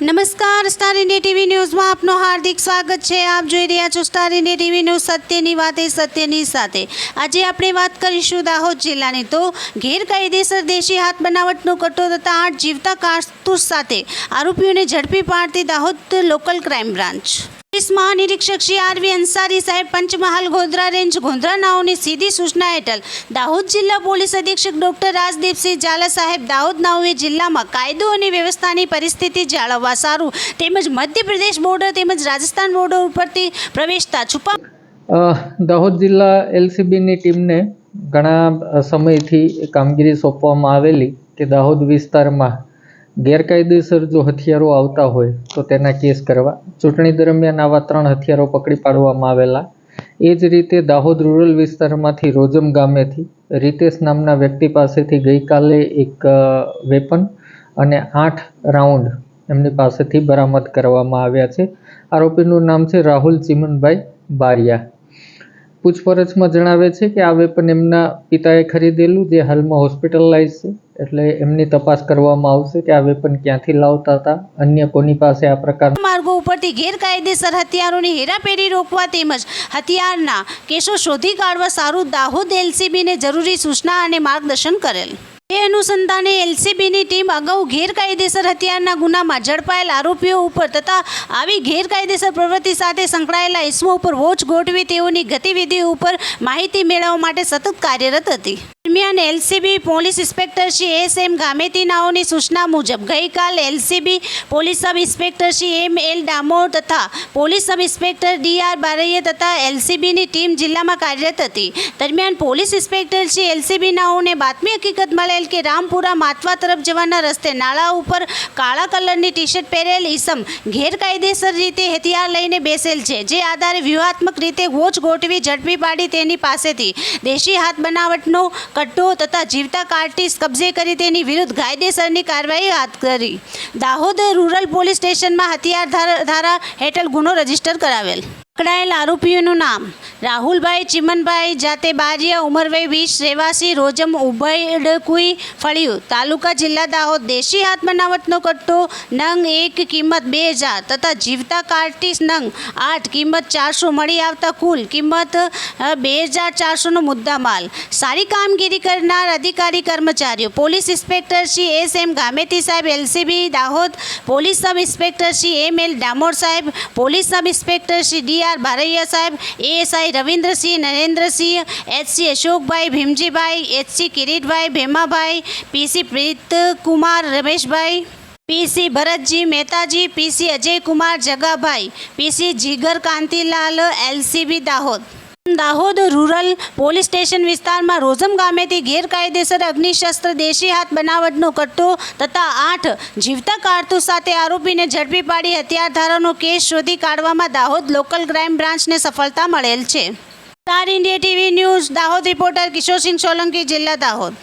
નમસ્કાર, star India TV ન્યૂઝમાં આપનું હાર્દિક સ્વાગત છે। આપ જોઈ રહ્યા છો સ્ટાર ઇન્ડિયા ટીવી ન્યૂઝ, સત્યની વાતે સત્યની સાથે। આજે આપણે વાત કરીશું દાહોદ જિલ્લાની। તો ગેરકાયદેસર દેશી હાથ બનાવટનો કટ્ટો તથા 8 જીવતા કારતૂસ સાથે આરોપીઓને ઝડપી પાડતી Dahod local crime branch. Police महानिरीक्षक श्री आरवी अंसारी साहेब पंचमहाल गोधरा रेंज गोधरा नाओनी सीधी सूचना हेठळ दाहोद जिल्ला पोलीस अधीक्षक डॉक्टर राजदीपसिंह झाला साहेब दाहोद नाओए जिल्लाમાં કાયદો અને વ્યવસ્થાની પરિસ્થિતિ જાળવવા સારું તેમજ મધ્યપ્રદેશ બોર્ડર તેમજ રાજસ્થાન બોર્ડર ઉપરથી પ્રવેશતા છુપા દાહોદ જિલ્લા એલસીબીની ટીમને ઘણા સમયથી કામગીરી સોંપવામાં આવેલી કે દાહોદ વિસ્તારમાં ગેરકાયદેસર જો હથિયારો આવતા હોય તો તેના કેસ કરવા। ચૂંટણી દરમિયાન આવા 3 હથિયારો પકડી પાડવામાં આવેલા। એ જ રીતે દાહોદ રૂરલ વિસ્તારમાંથી રોજમ ગામેથી રીતેશ નામના વ્યક્તિ પાસેથી ગઈકાલે એક વેપન અને 8 રાઉન્ડ એમની પાસેથી બરામદ કરવામાં આવ્યા છે। આરોપીનું નામ છે રાહુલ ચિમનભાઈ બારિયા। પૂછપરછમાં જણાવે છે કે આ વેપન એમના પિતાએ ખરીદેલું, જે હાલમાં હોસ્પિટલાઇઝ છે, એટલે એમની તપાસ કરવામાં આવશે કે આ વેપન ક્યાંથી લાવતા હતા, અન્ય કોની પાસે આ પ્રકારના માર્ગો ઉપરથી ગેરકાયદેસર હથિયારોની હેરાફેરી રોકવા તેમજ હથિયારના કેસો શોધી કાઢવા સારું દાહોદ એલસીબીને જરૂરી સૂચના અને માર્ગદર્શન કરેલ। એ અનુસંધાને એલસીબીની ટીમ અગાઉ ગેરકાયદેસર હથિયારના ગુનામાં ઝડપાયેલ આરોપીઓ ઉપર તથા આવી ગેરકાયદેસર પ્રવૃત્તિ સાથે સંકળાયેલા ઇસમો ઉપર વોચ ગોઠવી તેઓની ગતિવિધિ ઉપર માહિતી મેળવવા માટે સતત કાર્યરત હતી। દરમિયાન LCB police inspector Shri S M. ગામેતીનાઓની સૂચના મુજબ ગઈકાલ LCB police sub inspector Shri M L. Damor તથા police sub inspector D R. Baraiya તથા એલસીબીની ટીમ જિલ્લામાં કાર્યરત હતી। દરમિયાન પોલીસ ઇન્સ્પેક્ટર શ્રી એલસીબીનાઓને બાતમી હકીકત મળેલ કે રામપુરા માથવા તરફ જવાના રસ્તે નાળા ઉપર કાળા કલરની ટી શર્ટ પહેરેલ ઈસમ ગેરકાયદેસર રીતે હથિયાર લઈને બેસેલ છે, જે આધારે વ્યૂહાત્મક રીતે વોચ ગોઠવી ઝડપી પાડી તેની પાસેથી દેશી હાથ બનાવટનો કટ્ટો તથા જીવતા કારતૂસ કબજે કરી તેની વિરુદ્ધ કાયદેસરની કાર્યવાહી હાથ કરી દાહોદ રૂરલ પોલીસ સ્ટેશનમાં હથિયાર ધારા હેઠળ ગુનો રજીસ્ટર કરાવેલ। પકડાયેલ આરોપીઓનું નામ રાહુલભાઈ ચિમનભાઈ જાતે બારિયા ઉંમર વય 20 રહેવાસી રોજમ ઉભયડકુઈ ફળિયું તાલુકા જિલ્લા દાહોદ દેશી હાથ બનાવટનો કટ્ટો નંગ 1 કિંમત 2000 તથા જીવતા કારતૂસ નંગ 8 કિંમત 400 મળી આવતા કુલ કિંમત 2400નો મુદ્દામાલ। સારી કામગીરી કરનાર અધિકારી કર્મચારીઓ police inspector Shri S M. Gameti સાહેબ LCB Dahod, police sub inspector Shri M L. Damor સાહેબ, police sub inspector Shri D R. Baraiya સાહેબ, ASI Ravindrasinh Narendrasinh, HC Ashokbhai Bhimjibhai, HC Kiritbhai Bhemabhai, PC Pritkumar Rameshbhai, PC Bharatji Mehtaji, PC Ajaykumar Jagabhai, PC Jigar Kantilal LCB Dahod. Dahod rural police station વિસ્તારમાં રોજમ ગામેથી ગેરકાયદેસર અગ્નિશસ્ત્ર દેશી હાથ બનાવટનો કટ્ટો તથા 8 જીવતા કારતૂસ સાથે આરોપીને ઝડપી પાડી હથિયાર ધારાનો કેસ શોધી કાઢવામાં દાહોદ લોકલ ક્રાઇમ બ્રાન્ચને સફળતા મળેલ છે। Star India TV news Dahod reporter Kishorsinh Solanki, જિલ્લા દાહોદ।